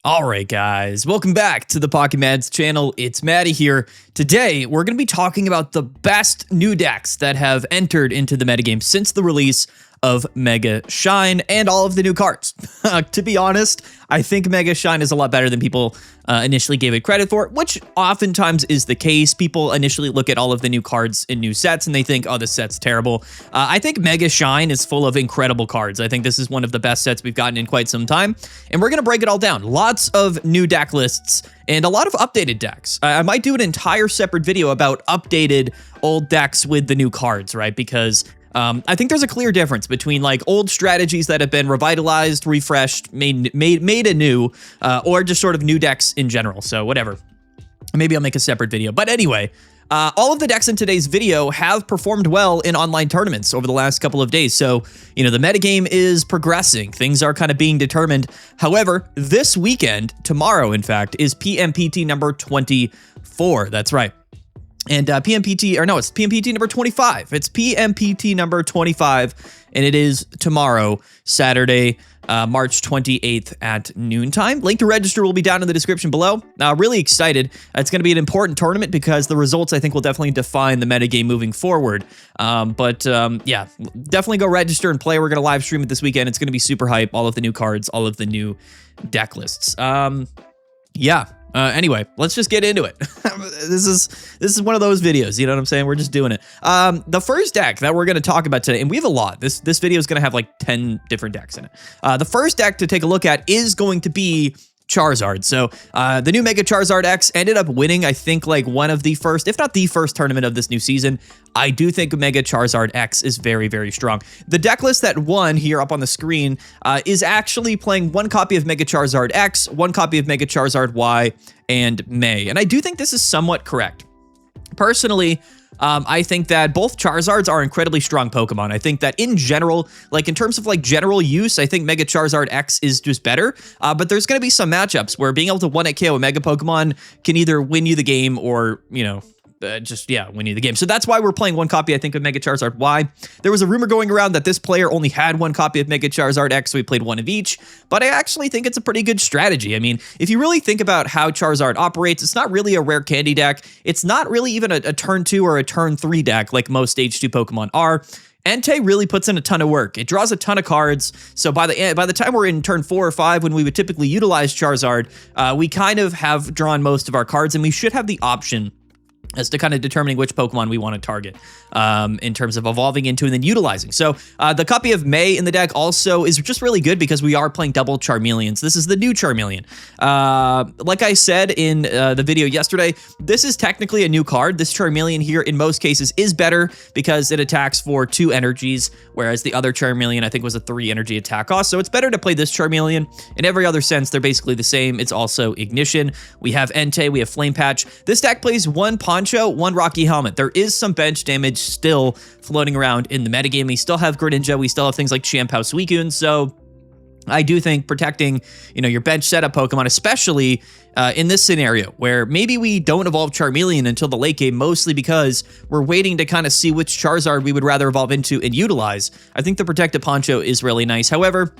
All right, guys, welcome back to the Pokémads channel. It's Maddie here. Today, we're going to be talking about the best new decks that have entered into the metagame since the release of Mega Shine and all of the new cards. To be honest, I think Mega Shine is a lot better than people initially gave it credit for, which oftentimes is the case. People initially look at all of the new cards in new sets and they think, oh, this set's terrible. I think Mega Shine is full of incredible cards. I think this is one of the best sets we've gotten in quite some time, and we're going to break it all down. Lots of new deck lists and a lot of updated decks. I might do an entire separate video about updated old decks with the new cards, right? Because I think there's a clear difference between like old strategies that have been revitalized, refreshed, made anew, or just sort of new decks in general. So whatever. Maybe I'll make a separate video. But anyway, all of the decks in today's video have performed well in online tournaments over the last couple of days. So, you know, the metagame is progressing. Things are kind of being determined. However, this weekend, tomorrow, in fact, is PMPT number 24. That's right. And it's PMPT number 25. It's PMPT number 25, and it is tomorrow, Saturday, March 28th at noontime. Link to register will be down in the description below. Really excited. It's going to be an important tournament because the results, I think, will definitely define the metagame moving forward. Yeah, definitely go register and play. We're going to live stream it this weekend. It's going to be super hype. All of the new cards, all of the new deck lists. Anyway, let's just get into it. This is one of those videos, you know what I'm saying? We're just doing it. The first deck that we're going to talk about today, and we have a lot. This video is going to have like 10 different decks in it. The first deck to take a look at is going to be Charizard. So the new Mega Charizard X ended up winning, I think, like one of the first, if not the first tournament of this new season. I do think Mega Charizard X is very, very strong. The deck list that won here up on the screen is actually playing one copy of Mega Charizard X, one copy of Mega Charizard Y, and May. And I do think this is somewhat correct. Personally, I think that both Charizards are incredibly strong Pokemon. I think that in general, like in terms of like general use, I think Mega Charizard X is just better. But there's going to be some matchups where being able to 1-hit KO a Mega Pokemon can either win you the game or, you know, win you the game. So that's why we're playing one copy, I think, of Mega Charizard Y. There was a rumor going around that this player only had one copy of Mega Charizard X, so we played one of each, but I actually think it's a pretty good strategy. I mean, if you really think about how Charizard operates, it's not really a rare candy deck. It's not really even a turn 2 or a turn 3 deck like most stage 2 Pokemon are. Entei really puts in a ton of work. It draws a ton of cards, so by the time we're in turn 4 or 5, when we would typically utilize Charizard, we kind of have drawn most of our cards, and we should have the option as to kind of determining which Pokemon we want to target in terms of evolving into and then utilizing. So the copy of May in the deck also is just really good because we are playing double Charmeleons. This is the new Charmeleon. Like I said in the video yesterday, this is technically a new card. This Charmeleon here in most cases is better because it attacks for 2 energies, whereas the other Charmeleon I think was a 3 energy attack cost. So it's better to play this Charmeleon. In every other sense, they're basically the same. It's also Ignition. We have Entei, we have Flame Patch. This deck plays 1 Poncho, 1 Rocky Helmet. There is some bench damage still floating around in the metagame. We still have Greninja. We still have things like Shampoo Suicune. So I do think protecting, you know, your bench setup Pokemon, especially in this scenario where maybe we don't evolve Charmeleon until the late game, mostly because we're waiting to kind of see which Charizard we would rather evolve into and utilize. I think the Protective Poncho is really nice. However,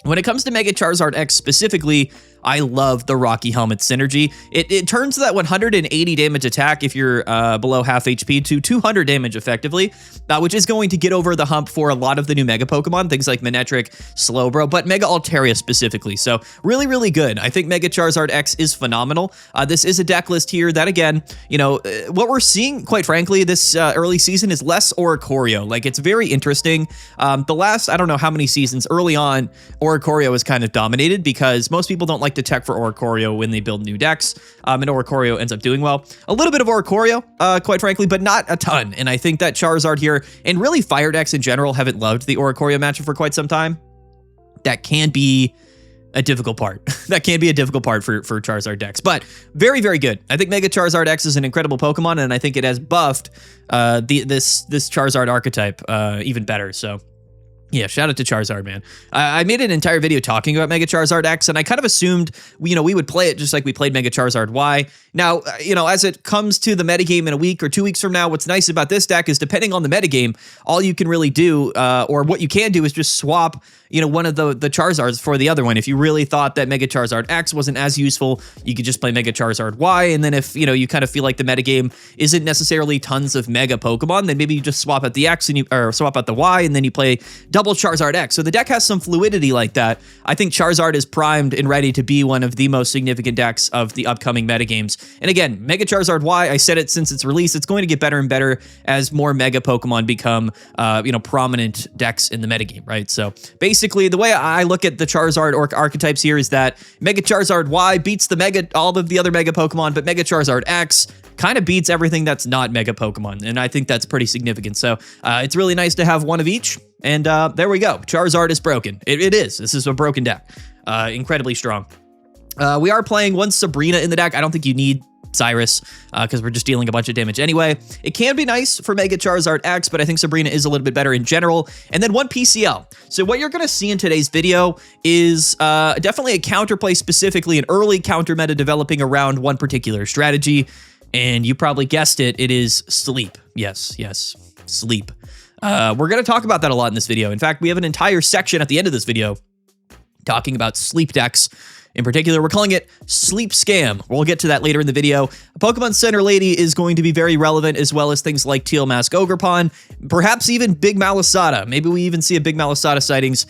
when it comes to Mega Charizard X specifically, I love the Rocky Helmet synergy. It turns that 180 damage attack if you're below half HP to 200 damage effectively, which is going to get over the hump for a lot of the new Mega Pokemon, things like Manectric, Slowbro, but Mega Altaria specifically. So really, really good. I think Mega Charizard X is phenomenal. This is a deck list here that, again, you know, what we're seeing, quite frankly, this early season is less Oricorio. Like, it's very interesting. The last, I don't know how many seasons early on, Oricorio was kind of dominated because most people don't like to tech for Oricorio when they build new decks, and Oricorio ends up doing well. A little bit of Oricorio, quite frankly, but not a ton. And I think that Charizard here, and really Fire decks in general, haven't loved the Oricorio matchup for quite some time. That can be a difficult part. That can be a difficult part for Charizard decks, but very, very good. I think Mega Charizard X is an incredible Pokemon, and I think it has buffed this Charizard archetype even better. So Yeah, shout out to Charizard, man. I made an entire video talking about Mega Charizard X, and I kind of assumed, we would play it just like we played Mega Charizard Y. Now, as it comes to the metagame in a week or 2 weeks from now, what's nice about this deck is depending on the metagame, all you can really do, or what you can do is just swap, one of the Charizards for the other one. If you really thought that Mega Charizard X wasn't as useful, you could just play Mega Charizard Y, and then if, you kind of feel like the metagame isn't necessarily tons of Mega Pokemon, then maybe you just swap out the X or swap out the Y, and then you play double Charizard X. So the deck has some fluidity like that. I think Charizard is primed and ready to be one of the most significant decks of the upcoming metagames. And again, Mega Charizard Y, I said it since its release, it's going to get better and better as more Mega Pokemon become, prominent decks in the metagame, right? So basically, the way I look at the Charizard archetypes here is that Mega Charizard Y beats all of the other Mega Pokemon, but Mega Charizard X kind of beats everything that's not Mega Pokemon, and I think that's pretty significant. So it's really nice to have one of each, and there we go. Charizard is broken. It is. This is a broken deck. Incredibly strong. We are playing one Sabrina in the deck. I don't think you need Cyrus because we're just dealing a bunch of damage anyway. It can be nice for Mega Charizard X, but I think Sabrina is a little bit better in general. And then one PCL. So what you're going to see in today's video is definitely a counterplay, specifically an early counter meta developing around one particular strategy. And you probably guessed it, it is sleep. Yes, sleep. We're going to talk about that a lot in this video. In fact, we have an entire section at the end of this video talking about sleep decks. In particular, we're calling it Sleep Scam. We'll get to that later in the video. Pokemon Center Lady is going to be very relevant, as well as things like Teal Mask Ogerpon, perhaps even Big Malasada. Maybe we even see a Big Malasada sightings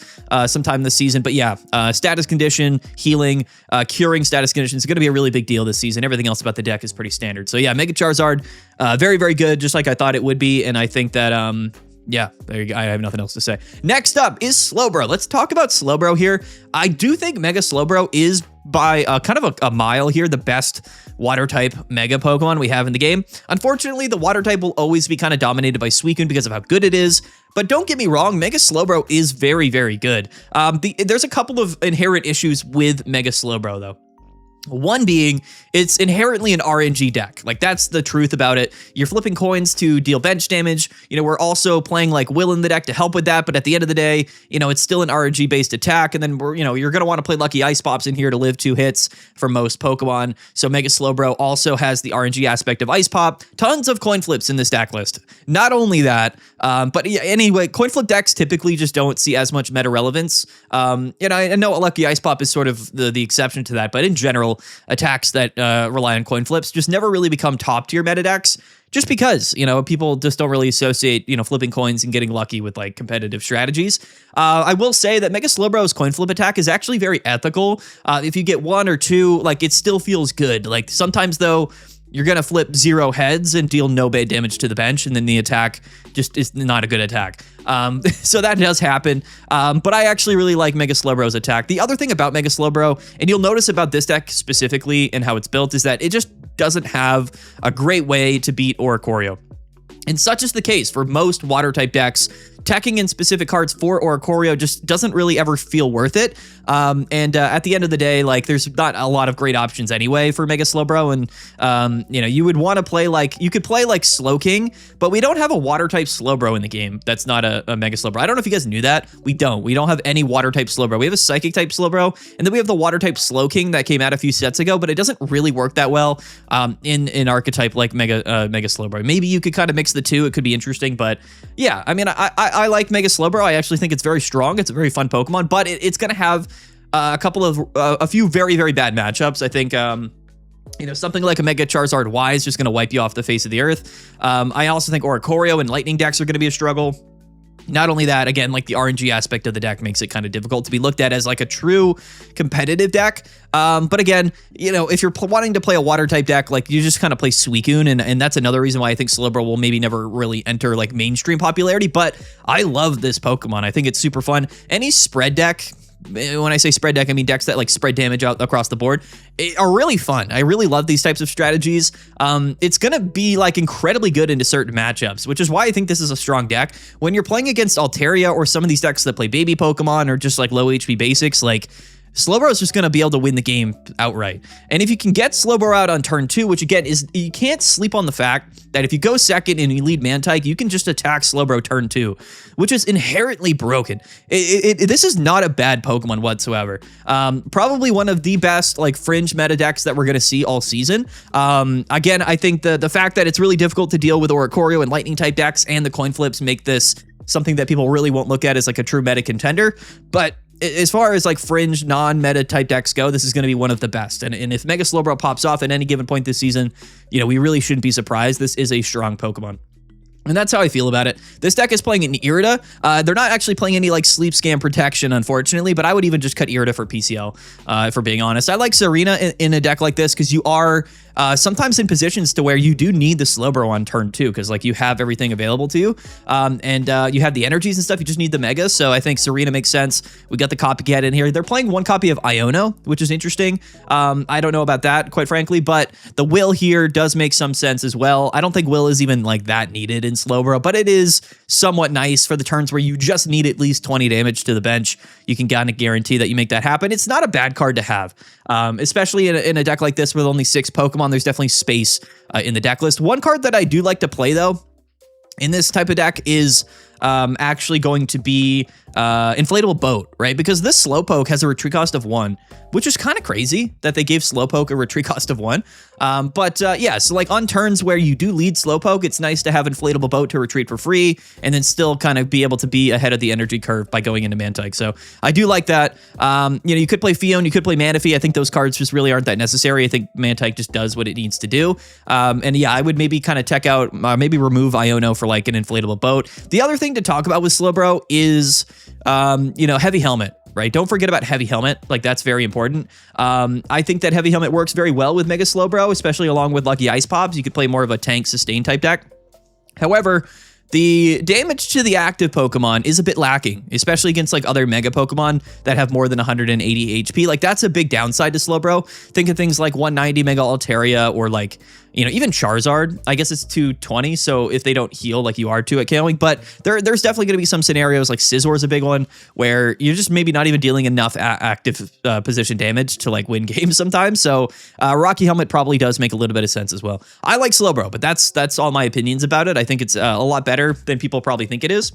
sometime this season. But yeah, status condition, healing, curing status conditions is going to be a really big deal this season. Everything else about the deck is pretty standard. So yeah, Mega Charizard, very, very good, just like I thought it would be. And I think that... yeah, there you go. I have nothing else to say. Next up is Slowbro. Let's talk about Slowbro here. I do think Mega Slowbro is by kind of a mile here the best water type Mega Pokemon we have in the game. Unfortunately, the water type will always be kind of dominated by Suicune because of how good it is. But don't get me wrong, Mega Slowbro is very, very good. There's a couple of inherent issues with Mega Slowbro though. One being, it's inherently an RNG deck. Like, that's the truth about it. You're flipping coins to deal bench damage. We're also playing, like, Will in the deck to help with that, but at the end of the day, it's still an RNG-based attack, and then, you're going to want to play Lucky Ice Pops in here to live 2 hits for most Pokemon. So Mega Slowbro also has the RNG aspect of Ice Pop. Tons of coin flips in this deck list. Not only that, but yeah, anyway, coin flip decks typically just don't see as much meta relevance. I know Lucky Ice Pop is sort of the exception to that, but in general, attacks that rely on coin flips just never really become top tier meta decks, just because people just don't really associate flipping coins and getting lucky with like competitive strategies. I will say that Mega Slowbro's coin flip attack is actually very ethical. If you get 1 or 2, like, it still feels good. Like, sometimes though, you're going to flip 0 heads and deal no bad damage to the bench, and then the attack just is not a good attack. So that does happen. But I actually really like Mega Slowbro's attack. The other thing about Mega Slowbro, and you'll notice about this deck specifically and how it's built, is that it just doesn't have a great way to beat Oricorio. And such is the case for most water type decks. Teching in specific cards for Oricorio just doesn't really ever feel worth it. At the end of the day, like, there's not a lot of great options anyway for Mega Slowbro. And, you would want to play you could play like Slowking, but we don't have a water type Slowbro in the game. That's not a Mega Slowbro. I don't know if you guys knew that. We don't have any water type Slowbro. We have a Psychic type Slowbro, and then we have the water type Slowking that came out a few sets ago, but it doesn't really work that well in archetype like Mega Slowbro. Maybe you could kind of mix the two. It could be interesting, but yeah, I mean, I like Mega Slowbro. I actually think it's very strong. It's a very fun Pokemon, but it's going to have a few very, very bad matchups. I think, something like a Mega Charizard Y is just going to wipe you off the face of the earth. I also think Oricorio and Lightning decks are going to be a struggle. Not only that, again, like, the RNG aspect of the deck makes it kind of difficult to be looked at as like a true competitive deck. But again, if you're wanting to play a water type deck, like, you just kind of play Suicune, and that's another reason why I think Slowbro will maybe never really enter like mainstream popularity. But I love this Pokemon. I think it's super fun. Any spread deck, when I say spread deck, I mean decks that like spread damage out across the board, are really fun. I really love these types of strategies. It's going to be like incredibly good into certain matchups, which is why I think this is a strong deck. When you're playing against Altaria or some of these decks that play baby Pokemon or just like low HP basics, like, Slowbro is just going to be able to win the game outright. And if you can get Slowbro out on turn 2, which again is, you can't sleep on the fact that if you go second and you lead Mantike, you can just attack Slowbro turn 2, which is inherently broken. This is not a bad Pokemon whatsoever. Probably one of the best like fringe meta decks that we're going to see all season. Again, I think the fact that it's really difficult to deal with Oricorio and lightning type decks and the coin flips make this something that people really won't look at as like a true meta contender. But as far as like fringe non-meta type decks go, this is going to be one of the best. And if Mega Slowbro pops off at any given point this season, you know, we really shouldn't be surprised. This is a strong Pokemon. And that's how I feel about it. This deck is playing an Irida. They're not actually playing any like sleep scam protection, unfortunately, but I would even just cut Irida for PCL, if we're being honest. I like Serena in a deck like this because you are sometimes in positions to where you do need the Slowbro on turn 2 because like you have everything available to you, and you have the energies and stuff. You just need the Megas, so I think Serena makes sense. We got the copycat in here. They're playing one copy of Iono, which is interesting. I don't know about that, quite frankly, but the Will here does make some sense as well. I don't think Will is even like that needed in Slowbro, but it is somewhat nice for the turns where you just need at least 20 damage to the bench. You can kind of guarantee that you make that happen. It's not a bad card to have, especially in a deck like this with only 6 Pokemon. There's definitely space in the deck list. One card that I do like to play, though, in this type of deck is actually going to be Inflatable Boat, right? Because this Slowpoke has a retreat cost of 1, which is kind of crazy that they gave Slowpoke a retreat cost of 1. Yeah, so like on turns where you do lead Slowpoke, it's nice to have Inflatable Boat to retreat for free and then still kind of be able to be ahead of the energy curve by going into Mantike. So I do like that. You know, you could play Fion, you could play Manaphy. I think those cards just really aren't that necessary. I think Mantike just does what it needs to do. And yeah, I would maybe kind of check out, maybe remove Iono for like an Inflatable Boat. The other thing to talk about with Slowbro is, you know, Heavy Helmet. Right? Don't forget about Heavy Helmet. Like, that's very important. I think that Heavy Helmet works very well with Mega Slowbro, especially along with Lucky Ice Pops. You could play more of a tank sustain type deck. However, the damage to the active Pokemon is a bit lacking, especially against like other Mega Pokemon that have more than 180 HP. Like, that's a big downside to Slowbro. Think of things like 190 Mega Altaria or like, you know, even Charizard. I guess it's 220, so if they don't heal, like you are 2 at KOing. But there's definitely going to be some scenarios, like Scizor is a big one, where you're just maybe not even dealing enough active position damage to like win games sometimes. So Rocky Helmet probably does make a little bit of sense as well. I like Slowbro, but that's all my opinions about it. I think it's a lot better than people probably think it is.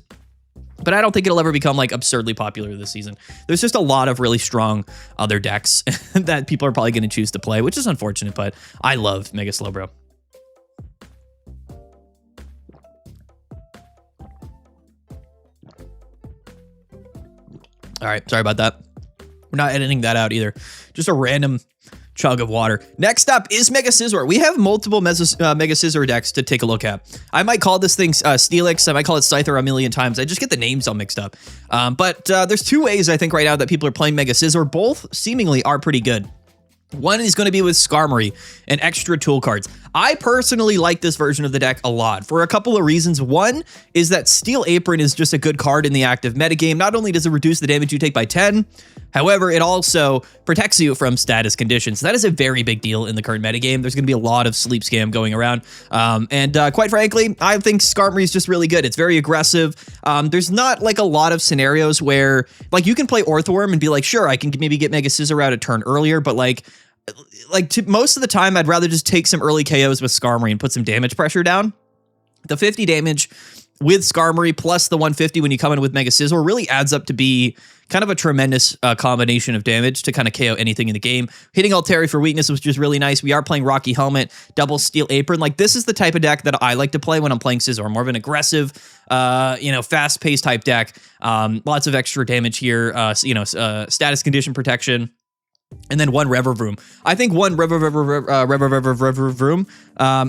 But I don't think it'll ever become like absurdly popular this season. There's just a lot of really strong other decks that people are probably going to choose to play, which is unfortunate, but I love Mega Slowbro. All right, sorry about that. We're not editing that out either. Just a random chug of water. Next up is Mega Scizor. We have multiple Mega Scizor decks to take a look at. I might call this thing Steelix. I might call it Scyther a million times. I just get the names all mixed up. But there's 2 ways I think right now that people are playing Mega Scizor. Both seemingly are pretty good. One is going to be with Skarmory and extra tool cards. I personally like this version of the deck a lot for a couple of reasons. One is that Steel Apron is just a good card in the active metagame. Not only does it reduce the damage you take by 10, however, it also protects you from status conditions. That is a very big deal in the current metagame. There's going to be a lot of sleep scam going around. Quite frankly, I think Skarmory is just really good. It's very aggressive. There's not like a lot of scenarios where like you can play Orthworm and be like, sure, I can maybe get Mega Scizor out a turn earlier, but like most of the time, I'd rather just take some early KOs with Skarmory and put some damage pressure down. The 50 damage with Skarmory plus the 150 when you come in with Mega Scizor really adds up to be kind of a tremendous combination of damage to kind of KO anything in the game. Hitting Altaria for weakness was just really nice. We are playing Rocky Helmet, double Steel Apron. Like, this is the type of deck that I like to play when I'm playing Scizor. More of an aggressive, you know, fast-paced type deck. Lots of extra damage here. Status condition protection. And then 1 Revavroom. I think 1 Revavroom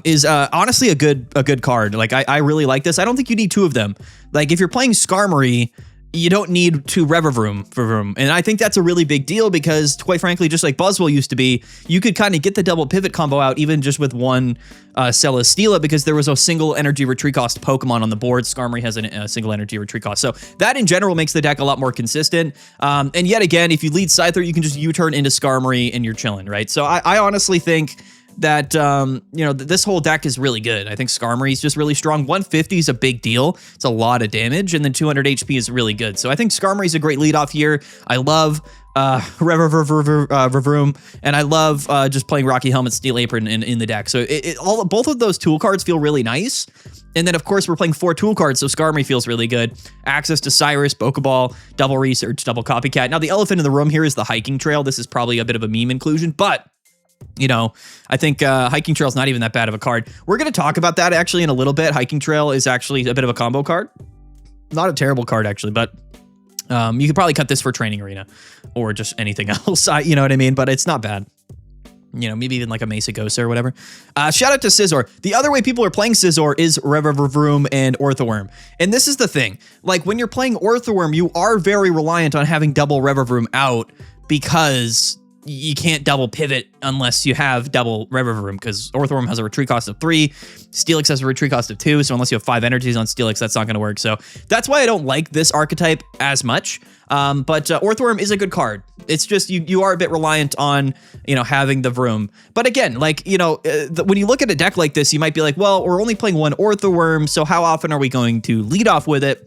is honestly a good card. Like, I really like this. I don't think you need 2 of them. Like, if you're playing Skarmory, you don't need 2 Revavroom. And I think that's a really big deal because, quite frankly, just like Buzzwole used to be, you could kind of get the double pivot combo out even just with 1 Celesteela because there was a single energy retreat cost Pokemon on the board. Skarmory has a single energy retreat cost. So that in general makes the deck a lot more consistent. And yet again, if you lead Scyther, you can just U-turn into Skarmory and you're chilling, right? So I honestly think that, this whole deck is really good. I think Skarmory is just really strong. 150 is a big deal. It's a lot of damage, and then 200 HP is really good. So I think Skarmory is a great leadoff here. I love Revavroom, and I love just playing Rocky Helmet, Steel Apron in the deck. So both of those tool cards feel really nice. And then, of course, we're playing 4 tool cards, so Skarmory feels really good. Access to Cyrus, Pokeball, Double Research, Double Copycat. Now, the elephant in the room here is the Hiking Trail. This is probably a bit of a meme inclusion, but you know, I think Hiking Trail is not even that bad of a card. We're going to talk about that actually in a little bit. Hiking Trail is actually a bit of a combo card. Not a terrible card, actually, but you could probably cut this for Training Arena or just anything else. You know what I mean? But it's not bad. You know, maybe even like a Mesagosa or whatever. Shout out to Scizor. The other way people are playing Scizor is Revavroom and Orthworm. And this is the thing. Like, when you're playing Orthworm, you are very reliant on having double Revavroom out because you can't double pivot unless you have double Revavroom, because Orthworm has a retreat cost of 3, Steelix has a retreat cost of 2, so unless you have 5 energies on Steelix, that's not going to work. So that's why I don't like this archetype as much. But Orthworm is a good card. It's just you are a bit reliant on, you know, having the Vroom. But again, like, you know, when you look at a deck like this, you might be like, well, we're only playing one Orthworm, so how often are we going to lead off with it?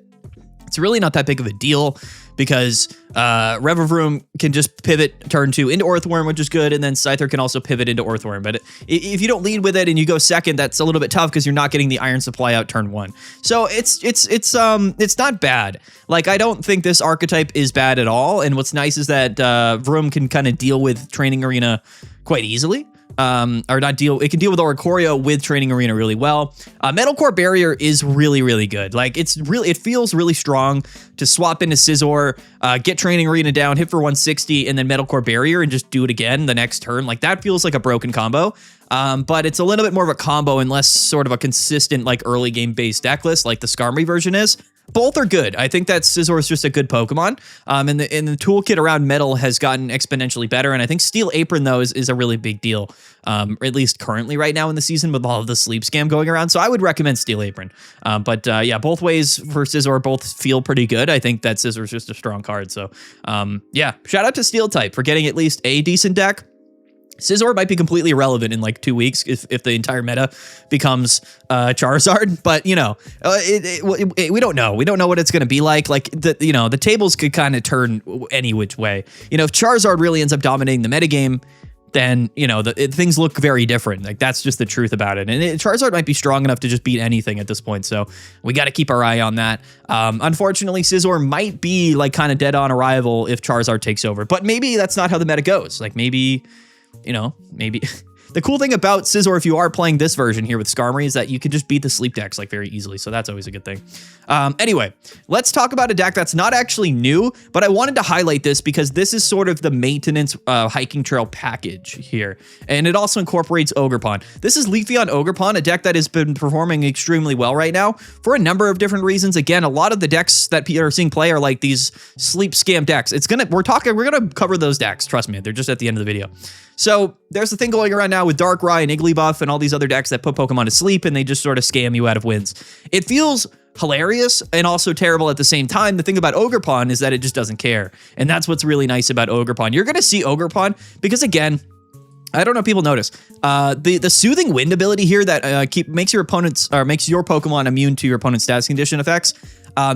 It's really not that big of a deal, because Revavroom can just pivot turn 2 into Orthworm, which is good, and then Scyther can also pivot into Orthworm. But if you don't lead with it and you go second, that's a little bit tough because you're not getting the Iron Supply out turn 1. So it's not bad. Like, I don't think this archetype is bad at all. And what's nice is that Vroom can kind of deal with Training Arena quite easily. Or not deal, it can deal with Oricorio with Training Arena really well. Metal Core Barrier is really, really good. Like, it feels really strong to swap into Scizor, get Training Arena down, hit for 160, and then Metal Core Barrier and just do it again the next turn. Like, that feels like a broken combo. But it's a little bit more of a combo and less sort of a consistent, like, early game based deck list like the Skarmory version is. Both are good. I think that Scizor is just a good Pokemon. And the toolkit around Metal has gotten exponentially better. And I think Steel Apron, though, is a really big deal, at least currently right now in the season with all of the sleep scam going around. So I would recommend Steel Apron. But yeah, both ways for Scizor both feel pretty good. I think that Scizor is just a strong card. So yeah, shout out to Steel type for getting at least a decent deck. Scizor might be completely irrelevant in like 2 weeks if the entire meta becomes Charizard, but you know, we don't know. We don't know what it's going to be like. Like, the tables could kind of turn any which way. You know, if Charizard really ends up dominating the metagame, then, you know, things look very different. Like, that's just the truth about it. And Charizard might be strong enough to just beat anything at this point. So we got to keep our eye on that. Unfortunately, Scizor might be like kind of dead on arrival if Charizard takes over, but maybe that's not how the meta goes. Like, maybe, you know, maybe the cool thing about Scizor, if you are playing this version here with Skarmory, is that you can just beat the sleep decks like very easily. So that's always a good thing. Anyway, let's talk about a deck that's not actually new, but I wanted to highlight this because this is sort of the maintenance Hiking Trail package here. And it also incorporates Ogerpon. This is Leafeon Ogerpon, a deck that has been performing extremely well right now for a number of different reasons. Again, a lot of the decks that people are seeing play are like these sleep scam decks. We're gonna cover those decks. Trust me, they're just at the end of the video. So there's the thing going around now with Darkrai and Wigglytuff and all these other decks that put Pokemon to sleep and they just sort of scam you out of wins. It feels hilarious and also terrible at the same time. The thing about Ogerpon is that it just doesn't care. And that's what's really nice about Ogerpon. You're going to see Ogerpon because, again, I don't know if people notice the soothing wind ability here that makes your Pokemon immune to your opponent's status condition effects.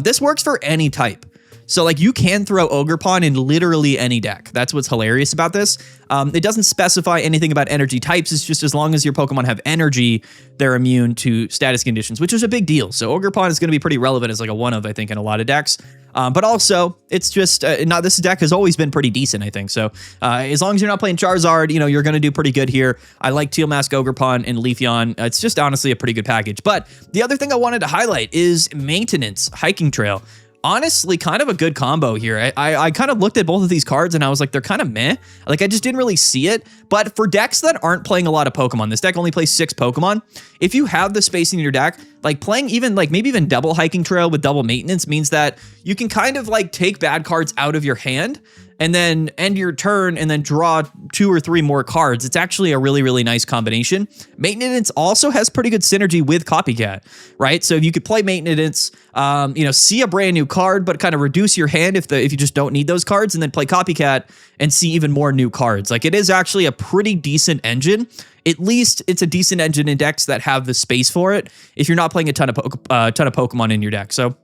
This works for any type. So, like, you can throw Ogerpon in literally any deck. That's what's hilarious about this. It doesn't specify anything about energy types. It's just as long as your Pokemon have energy, they're immune to status conditions, which is a big deal. So Ogerpon is going to be pretty relevant as like a one-of, I think, in a lot of decks. But also, it's just, this deck has always been pretty decent, I think. So as long as you're not playing Charizard, you know, you're going to do pretty good here. I like Teal Mask Ogerpon and Leafeon. It's just honestly a pretty good package. But the other thing I wanted to highlight is maintenance Hiking Trail. Honestly, kind of a good combo here. I kind of looked at both of these cards and I was like, they're kind of meh. Like, I just didn't really see it. But for decks that aren't playing a lot of Pokemon, this deck only plays 6 Pokemon. If you have the space in your deck, like playing even like maybe even double Hiking Trail with double maintenance means that you can kind of like take bad cards out of your hand and then end your turn and then draw 2 or 3 more cards. It's actually a really, really nice combination. Maintenance also has pretty good synergy with Copycat, right? So if you could play Maintenance, you know, see a brand new card, but kind of reduce your hand if you just don't need those cards, and then play Copycat and see even more new cards. Like, it is actually a pretty decent engine. At least it's a decent engine in decks that have the space for it if you're not playing a ton of Pokemon in your deck. So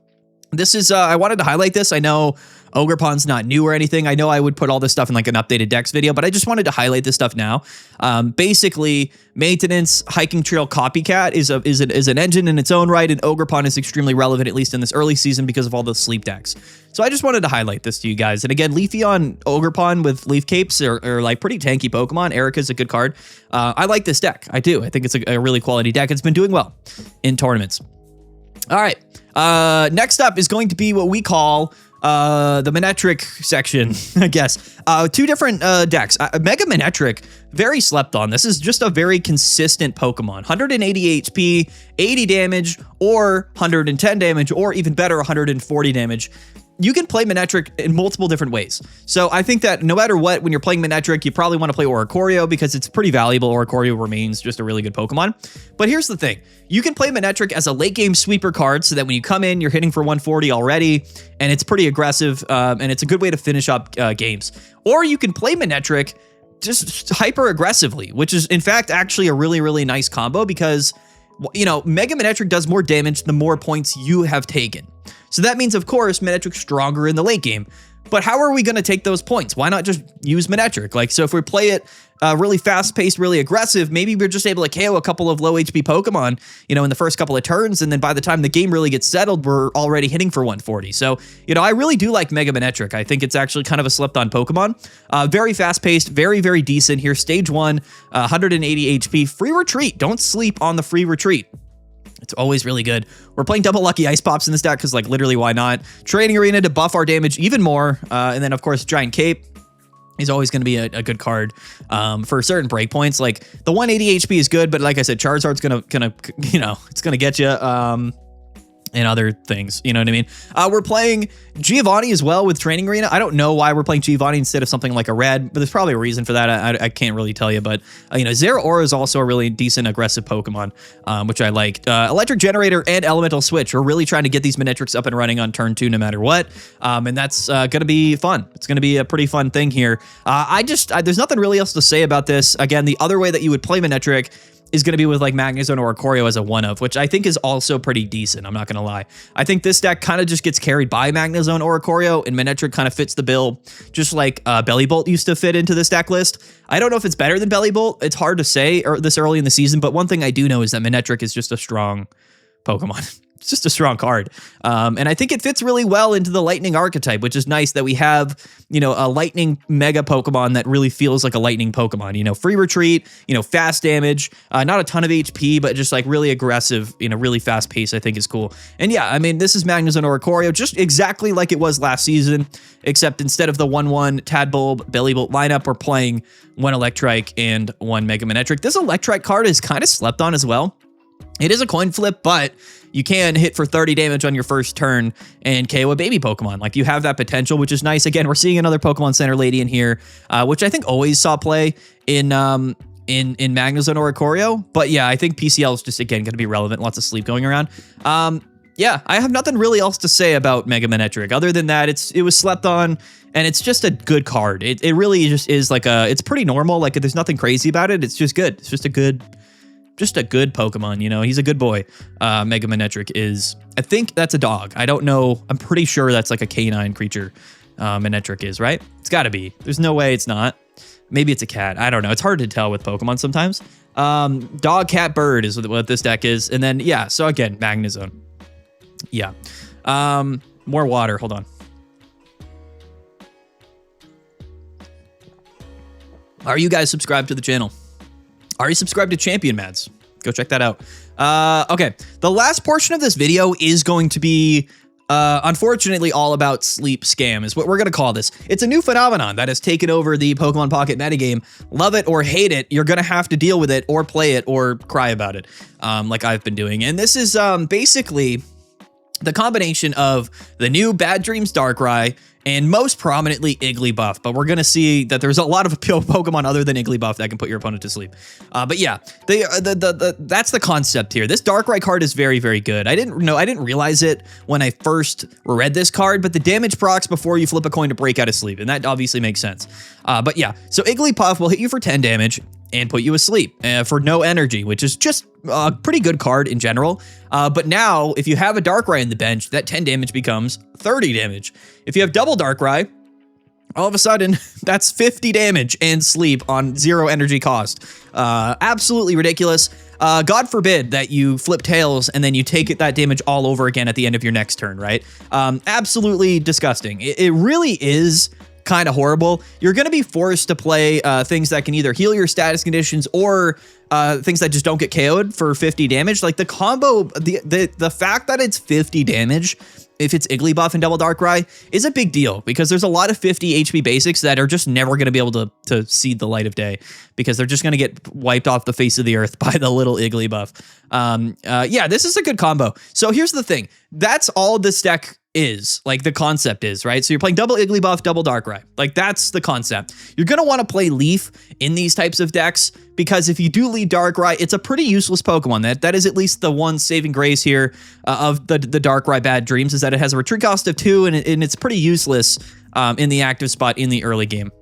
This is, I wanted to highlight this. I know Ogerpon's not new or anything. I know I would put all this stuff in like an updated decks video, but I just wanted to highlight this stuff now. Basically, maintenance hiking trail copycat is an engine in its own right, and Ogerpon is extremely relevant, at least in this early season, because of all the sleep decks. So I just wanted to highlight this to you guys. And again, Leafeon Ogerpon with Leaf Capes are like pretty tanky Pokemon. Erica's a good card. I like this deck. I do. I think it's a really quality deck. It's been doing well in tournaments. All right. Next up is going to be what we call the Manectric section, I guess. Two different decks. Mega Manectric, very slept on. This is just a very consistent Pokemon. 180 HP, 80 damage, or 110 damage, or even better, 140 damage. You can play Manectric in multiple different ways. So I think that no matter what, when you're playing Manectric, you probably want to play Oricorio because it's pretty valuable. Oricorio remains just a really good Pokemon. But here's the thing. You can play Manectric as a late game sweeper card so that when you come in, you're hitting for 140 already, and it's pretty aggressive, and it's a good way to finish up games. Or you can play Manectric just hyper aggressively, which is in fact actually a really, really nice combo because, you know, Mega Manectric does more damage the more points you have taken. So that means, of course, Manectric's stronger in the late game. But how are we going to take those points? Why not just use Manectric? Like, so if we play it really fast-paced, really aggressive, maybe we're just able to KO a couple of low HP Pokemon, you know, in the first couple of turns, and then by the time the game really gets settled, we're already hitting for 140. So, you know, I really do like Mega Manectric. I think it's actually kind of a slept-on Pokemon. Very fast-paced, very, very decent here. Stage 1, 180 HP. Free Retreat. Don't sleep on the Free Retreat. It's always really good. We're playing double lucky ice pops in this deck because, like, literally, why not? Training Arena to buff our damage even more. And then, of course, Giant Cape is always going to be a good card for certain breakpoints. Like, the 180 HP is good, but like I said, Charizard's gonna you know, it's gonna get you and other things, you know what I mean? We're playing Giovanni as well with Training Arena. I don't know why we're playing Giovanni instead of something like a red, but there's probably a reason for that. I can't really tell you, but you know, Zeraora is also a really decent aggressive Pokemon, which I liked. Electric Generator and Elemental Switch. We're really trying to get these Manectrics up and running on turn 2 no matter what, and that's gonna be fun. It's gonna be a pretty fun thing here. There's nothing really else to say about this. Again, the other way that you would play Manectric is going to be with like Magnezone or Oricorio as a one-of, which I think is also pretty decent. I'm not going to lie. I think this deck kind of just gets carried by Magnezone or Oricorio, and Manectric kind of fits the bill, just like Bellibolt used to fit into this deck list. I don't know if it's better than Bellibolt. It's hard to say this early in the season, but one thing I do know is that Manectric is just a strong Pokemon. It's just a strong card. And I think it fits really well into the Lightning archetype, which is nice that we have, you know, a Lightning Mega Pokemon that really feels like a Lightning Pokemon. You know, Free Retreat, you know, fast damage, not a ton of HP, but just like really aggressive, you know, really fast pace, I think is cool. And yeah, I mean, this is Magnezone or Oricorio, just exactly like it was last season, except instead of the 1-1 Tadbulb, Bellibolt lineup, we're playing 1 Electrike and 1 Mega Manectric. This Electrike card is kind of slept on as well. It is a coin flip, but you can hit for 30 damage on your first turn and KO a baby Pokemon. Like, you have that potential, which is nice. Again, we're seeing another Pokemon Center lady in here, which I think always saw play in Magnezone or Oricorio. But yeah, I think PCL is just, again, going to be relevant. Lots of sleep going around. Yeah, I have nothing really else to say about Mega Manectric other than that it was slept on, and it's just a good card. It really just is like it's pretty normal. Like, there's nothing crazy about it. It's just good. It's just a good Pokemon, you know. He's a good boy. Mega Manectric is, I think that's a dog. I don't know. I'm pretty sure that's like a canine creature. Manectric is, right? It's got to be. There's no way it's not. Maybe it's a cat. I don't know. It's hard to tell with Pokemon sometimes. Dog, cat, bird is what this deck is. And then, yeah, so again, Magnezone. Yeah. More water. Hold on. Are you guys subscribed to the channel? Are you subscribed to Champion Mads? Go check that out. Okay, the last portion of this video is going to be, unfortunately, all about sleep scam is what we're going to call this. It's a new phenomenon that has taken over the Pokemon Pocket metagame. Love it or hate it, you're going to have to deal with it or play it or cry about it, like I've been doing. And this is basically the combination of the new Bad Dreams Darkrai and most prominently Igglybuff, but we're gonna see that there's a lot of Pokemon other than Igglybuff that can put your opponent to sleep. But yeah, that's the concept here. This Darkrai card is very, very good. I didn't realize it when I first read this card, but the damage procs before you flip a coin to break out of sleep, and that obviously makes sense. But yeah, so Igglybuff will hit you for 10 damage. and put you asleep for no energy, which is just a pretty good card in general. But now, if you have a Darkrai in the bench, that 10 damage becomes 30 damage. If you have double Darkrai, all of a sudden, that's 50 damage and sleep on 0 energy cost. Absolutely ridiculous. God forbid that you flip tails and then you take that damage all over again at the end of your next turn, right? Absolutely disgusting. It really is kind of horrible. You're going to be forced to play things that can either heal your status conditions or things that just don't get KO'd for 50 damage. Like the combo, the fact that it's 50 damage if it's Igglybuff and double Darkrai is a big deal, because there's a lot of 50 HP basics that are just never going to be able to see the light of day, because they're just going to get wiped off the face of the earth by the little Igglybuff. Yeah, this is a good combo. So here's the thing. That's all this deck is, like the concept is, right? So you're playing double Igglybuff, double Darkrai. Like that's the concept. You're going to want to play Leaf in these types of decks, because if you do lead Darkrai, it's a pretty useless Pokemon. That is at least the one saving grace here of the Darkrai Bad Dreams, is that it has a retreat cost of 2 and it's pretty useless in the active spot in the early game.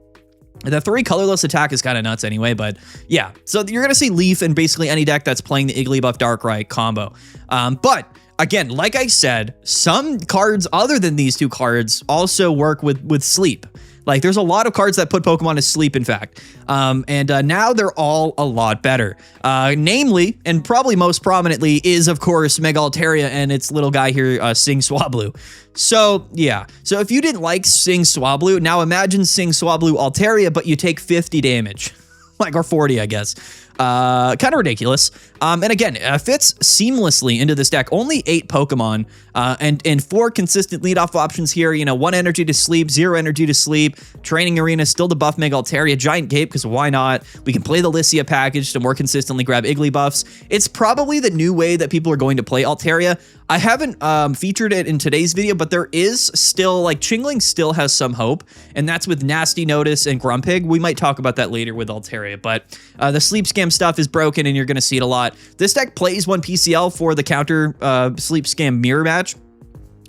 The 3 colorless attack is kind of nuts anyway, but yeah. So you're going to see Leaf in basically any deck that's playing the Igglybuff Darkrai combo. But again, like I said, some cards other than these 2 cards also work with sleep. Like there's a lot of cards that put Pokemon to sleep, in fact. And now they're all a lot better. Namely, and probably most prominently, is of course Mega Altaria and its little guy here, Sing Swablu. So yeah, so if you didn't like Sing Swablu, now imagine Sing Swablu Altaria, but you take 50 damage. Like, or 40, I guess. Kind of ridiculous. And again, fits seamlessly into this deck. Only 8 Pokemon, and 4 consistent leadoff options here. You know, 1 energy to sleep, 0 energy to sleep. Training Arena, still to buff Mega Altaria. Giant Cape, because why not? We can play the Lycia package to more consistently grab Igglybuffs. It's probably the new way that people are going to play Altaria. I haven't featured it in today's video, but there is still, like, Chingling still has some hope, and that's with Nasty Notice and Grumpig. We might talk about that later with Altaria, but the Sleep Scam stuff is broken, and you're going to see it a lot. This deck plays 1 PCL for the counter Sleep Scam mirror match,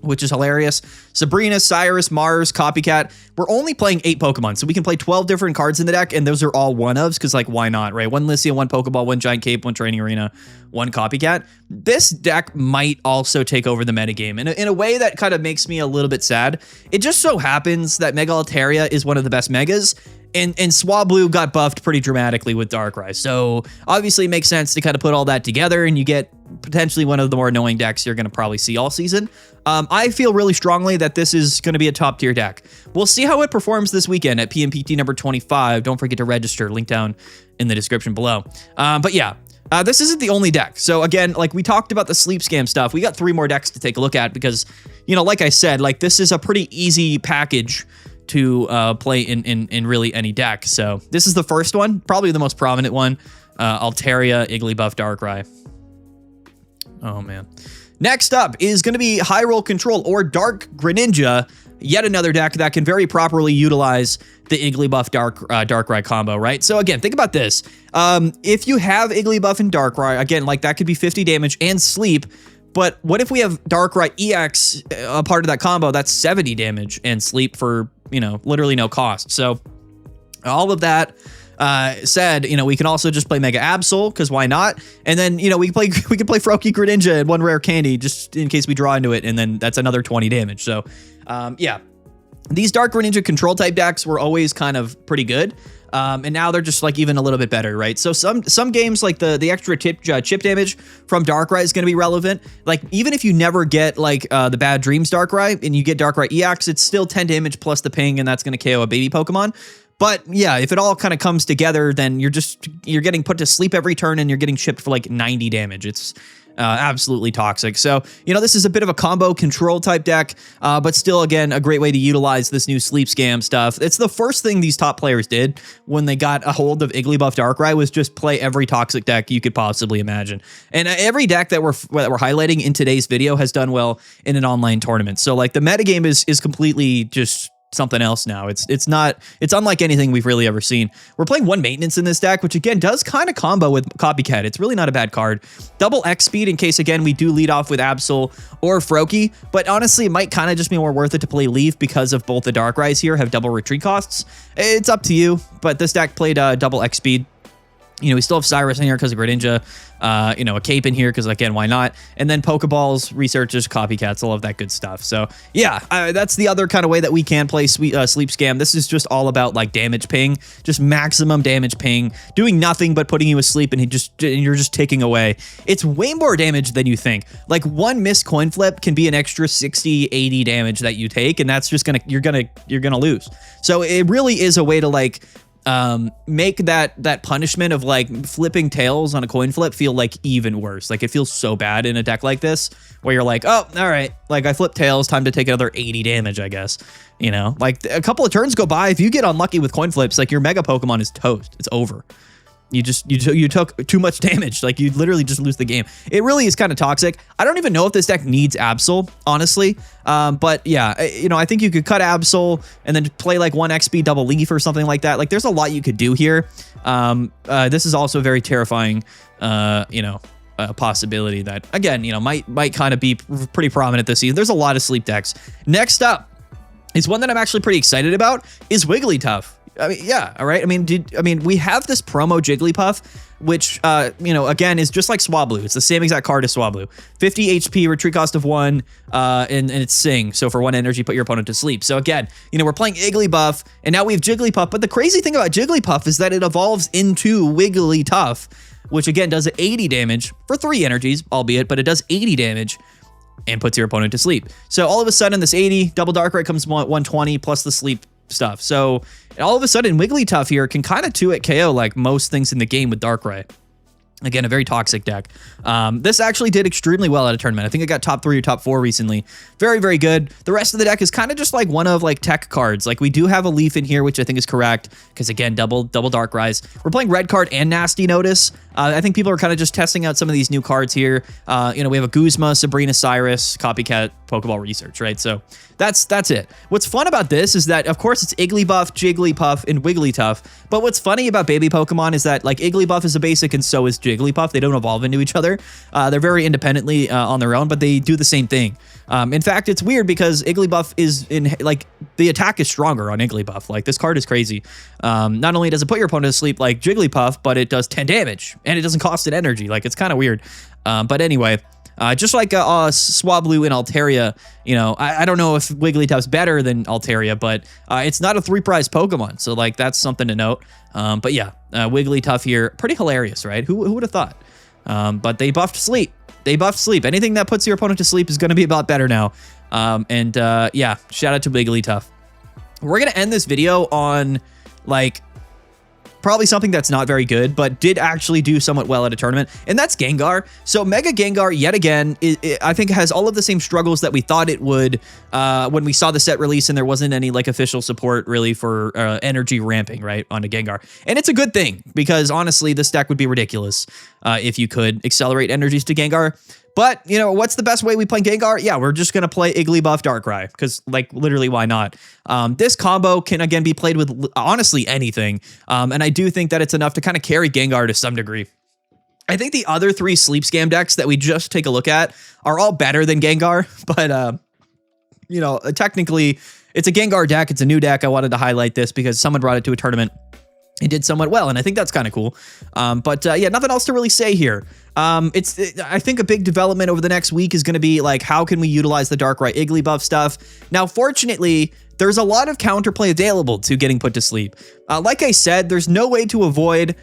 which is hilarious. Sabrina, Cyrus, Mars, Copycat. We're only playing 8 Pokemon, so we can play 12 different cards in the deck, and those are all one-ofs, because, like, why not, right? 1 Lycia, 1 Pokeball, 1 Giant Cape, 1 Training Arena, 1 Copycat. This deck might also take over the metagame in a way that kind of makes me a little bit sad. It just so happens that Mega Altaria is one of the best Megas, and Swablu got buffed pretty dramatically with Darkrai. So obviously it makes sense to kind of put all that together, and you get potentially one of the more annoying decks you're going to probably see all season. I feel really strongly that this is going to be a top tier deck. We'll see how it performs this weekend at PMPT number 25. Don't forget to register. Link down in the description below. But yeah, this isn't the only deck. So again, like we talked about the Sleep Scam stuff, we got 3 more decks to take a look at, because, you know, like I said, like this is a pretty easy package to play in really any deck. So this is the first one, probably the most prominent one. Altaria, Igglybuff, Darkrai. Oh man. Next up is going to be High Roll Control, or Dark Greninja, yet another deck that can very properly utilize the Igglybuff Darkrai combo, right? So again, think about this. If you have Igglybuff and Darkrai, again, like that could be 50 damage and sleep. But what if we have Darkrai EX, a part of that combo, that's 70 damage and sleep for, you know, literally no cost. So all of that said, you know, we can also just play Mega Absol, because why not? And then, you know, we can play Froakie Greninja and 1 rare candy just in case we draw into it, and then that's another 20 damage. So yeah, these Dark Greninja control type decks were always kind of pretty good. And now they're just like even a little bit better, right? So some games, like the extra chip damage from Darkrai is going to be relevant. Like even if you never get like the Bad Dreams Darkrai and you get Darkrai EX, it's still 10 damage plus the ping, and that's going to KO a baby Pokemon. But yeah, if it all kind of comes together, then you're getting put to sleep every turn, and you're getting chipped for like 90 damage. It's absolutely toxic. So, you know, this is a bit of a combo control type deck, but still, again, a great way to utilize this new Sleep Scam stuff. It's the first thing these top players did when they got a hold of Igglybuff Darkrai, was just play every toxic deck you could possibly imagine. And every deck that we're highlighting in today's video has done well in an online tournament. So like the metagame is completely just something else now. It's unlike anything we've really ever seen. We're playing 1 maintenance in this deck, which again does kind of combo with Copycat. It's really not a bad card. Double X speed in case, again, we do lead off with Absol or Froakie, but honestly it might kind of just be more worth it to play Leaf, because of both the Darkrai's here have double retreat costs. It's up to you, but this deck played double X speed. You know, we still have Cyrus in here because of Greninja, you know, a Cape in here because, again, why not? And then Pokeballs, researchers, copycats, all of that good stuff. So, yeah, that's the other kind of way that we can play Sleep Scam. This is just all about, like, damage ping, just maximum damage ping, doing nothing but putting you asleep, and you're just taking away. It's way more damage than you think. Like, one missed coin flip can be an extra 60, 80 damage that you take, and that's just you're gonna lose. So, it really is a way to, like, make that punishment of like flipping tails on a coin flip feel like even worse. Like it feels so bad in a deck like this where you're like, oh, all right, like I flipped tails, time to take another 80 damage, I guess. You know, like a couple of turns go by, if you get unlucky with coin flips, like your mega Pokemon is toast. It's over. You took too much damage. Like you literally just lose the game. It really is kind of toxic. I don't even know if this deck needs Absol, honestly. But yeah, you know, I think you could cut Absol and then play like 1 XP double leaf or something like that. Like there's a lot you could do here. This is also a very terrifying, you know, possibility that, again, you know, might kind of be pretty prominent this season. There's a lot of sleep decks. Next up is one that I'm actually pretty excited about is Wigglytuff. I mean, yeah, all right. I mean, we have this promo Jigglypuff, which, you know, again, is just like Swablu. It's the same exact card as Swablu. 50 HP, retreat cost of 1, and it's Sing. So for 1 energy, put your opponent to sleep. So again, you know, we're playing Igglybuff, and now we have Jigglypuff. But the crazy thing about Jigglypuff is that it evolves into Wigglytuff, which again does 80 damage for 3 energies, albeit, but it does 80 damage and puts your opponent to sleep. So all of a sudden, this 80, double Darkrai comes 120 plus the sleep stuff. So all of a sudden, Wigglytuff here can kind of 2-hit KO like most things in the game with Darkrai. Again, a very toxic deck. This actually did extremely well at a tournament. I think it got top 3 or top 4 recently. Very, very good. The rest of the deck is kind of just like one of like tech cards. Like we do have a Leaf in here, which I think is correct because again, double Darkrai's. We're playing Red Card and Nasty Notice. I think people are kind of just testing out some of these new cards here. You know, we have a Guzma, Sabrina, Cyrus, Copycat, Pokeball Research, right? So that's it. What's fun about this is that, of course, it's Igglybuff, Jigglypuff, and Wigglytuff. But what's funny about baby Pokemon is that like Igglybuff is a basic and so is Jigglypuff. They don't evolve into each other. They're very independently on their own, but they do the same thing. In fact, it's weird because Igglybuff is in like the attack is stronger on Igglybuff. Like this card is crazy. Not only does it put your opponent to sleep like Jigglypuff, but it does 10 damage and it doesn't cost it energy. Like it's kind of weird. But anyway, just like Swablu and Altaria, you know, I don't know if Wigglytuff's better than Altaria, but it's not a 3-prize Pokemon. So like that's something to note. But yeah, Wigglytuff here, pretty hilarious, right? Who would have thought? But they buffed sleep. They buffed sleep. Anything that puts your opponent to sleep is going to be a lot better now. Yeah, shout out to Wigglytuff. We're going to end this video on like probably something that's not very good, but did actually do somewhat well at a tournament, and that's Gengar. So Mega Gengar, yet again, I think has all of the same struggles that we thought it would when we saw the set release, and there wasn't any like official support really for energy ramping right onto Gengar. And it's a good thing because honestly, this deck would be ridiculous if you could accelerate energies to Gengar. But, you know, what's the best way we play Gengar? Yeah, we're just going to play Igglybuff Darkrai because, like, literally, why not? This combo can, again, be played with, honestly, anything. And I do think that it's enough to kind of carry Gengar to some degree. I think the other 3 Sleep Scam decks that we just take a look at are all better than Gengar. But, you know, technically, it's a Gengar deck. It's a new deck. I wanted to highlight this because someone brought it to a tournament. It did somewhat well, and I think that's kind of cool. Yeah, nothing else to really say here. I think a big development over the next week is going to be like, how can we utilize the Darkrai Igglybuff stuff? Now, fortunately, there's a lot of counterplay available to getting put to sleep. Like I said, there's no way to avoid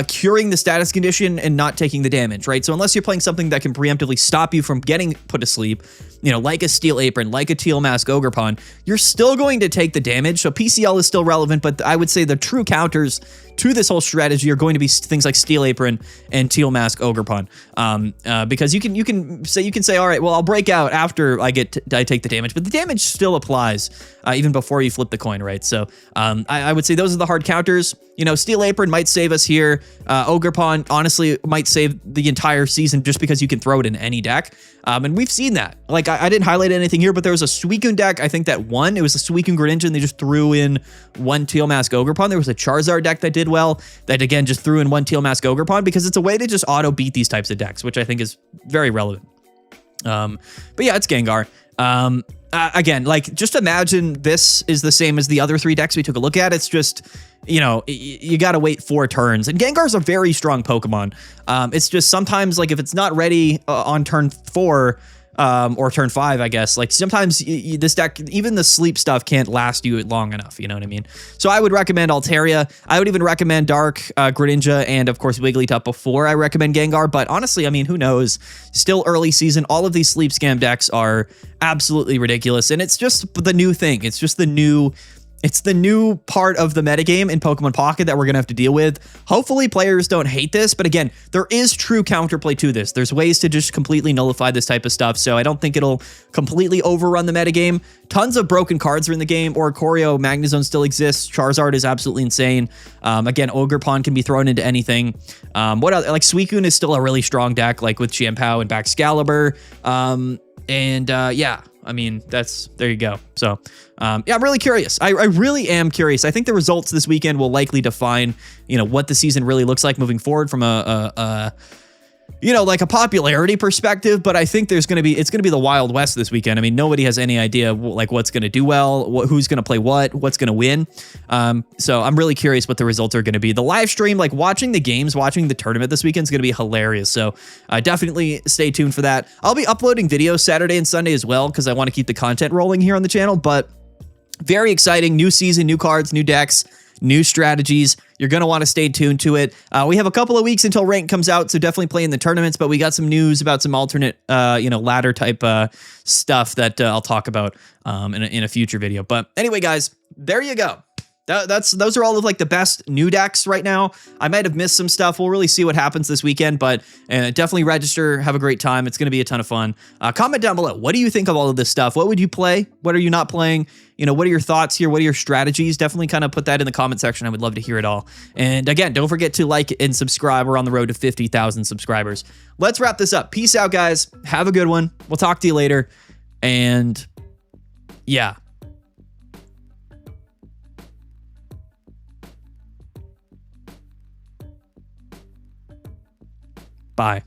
curing the status condition and not taking the damage, right? So unless you're playing something that can preemptively stop you from getting put to sleep, you know, like a Steel Apron, like a Teal Mask Ogerpon, you're still going to take the damage. So PCL is still relevant, but I would say the true counters to this whole strategy are going to be things like Steel Apron and Teal Mask Ogerpon, because you can say, all right, well, I'll break out after I take the damage, but the damage still applies even before you flip the coin, right? So I would say those are the hard counters. You know, Steel Apron might save us here. Ogerpon honestly might save the entire season just because you can throw it in any deck. And we've seen that. Like, I didn't highlight anything here, but there was a Suicune deck, I think that won. It was a Suicune Greninja, and they just threw in 1 Teal Mask Ogerpon. There was a Charizard deck that did well, that again just threw in 1 Teal Mask Ogerpon, because it's a way to just auto beat these types of decks, which I think is very relevant. But yeah, it's Gengar. Again, like, just imagine this is the same as the other 3 decks we took a look at. It's just, you know, you got to wait 4 turns. And Gengar's a very strong Pokemon. It's just sometimes, like, if it's not ready on turn 4, or turn 5, I guess, like, sometimes this deck, even the sleep stuff can't last you long enough, you know what I mean? So I would recommend Altaria. I would even recommend Dark, Greninja, and of course Wigglytuff before I recommend Gengar, but honestly, I mean, who knows? Still early season. All of these sleep scam decks are absolutely ridiculous, and it's just the new thing. It's just the new part of the metagame in Pokemon Pocket that we're going to have to deal with. Hopefully players don't hate this, but again, there is true counterplay to this. There's ways to just completely nullify this type of stuff, so I don't think it'll completely overrun the metagame. Tons of broken cards are in the game. Oricorio, Magnezone still exists. Charizard is absolutely insane. Again, Ogerpon can be thrown into anything. What else? Like, Suicune is still a really strong deck, like with Shampoo and Baxcalibur. Yeah, I mean, there you go. So, yeah, I'm really curious. I really am curious. I think the results this weekend will likely define, you know, what the season really looks like moving forward from you know, like a popularity perspective, but I think it's going to be the Wild West this weekend. I mean, nobody has any idea like what's going to do well, who's going to play what's going to win. So I'm really curious what the results are going to be. The live stream, like watching the games, watching the tournament this weekend is going to be hilarious. So definitely stay tuned for that. I'll be uploading videos Saturday and Sunday as well, because I want to keep the content rolling here on the channel, but very exciting. New season, new cards, new decks, new strategies. You're going to want to stay tuned to it. We have a couple of weeks until rank comes out, so definitely play in the tournaments, but we got some news about some alternate, you know, ladder type stuff that I'll talk about in a future video. But anyway, guys, there you go. Those are all of like the best new decks right now. I might have missed some stuff. We'll really see what happens this weekend, but definitely register. Have a great time. It's going to be a ton of fun. Comment down below. What do you think of all of this stuff? What would you play? What are you not playing? You know, what are your thoughts here? What are your strategies? Definitely kind of put that in the comment section. I would love to hear it all. And again, don't forget to like and subscribe. We're on the road to 50,000 subscribers. Let's wrap this up. Peace out, guys. Have a good one. We'll talk to you later. And yeah. Bye.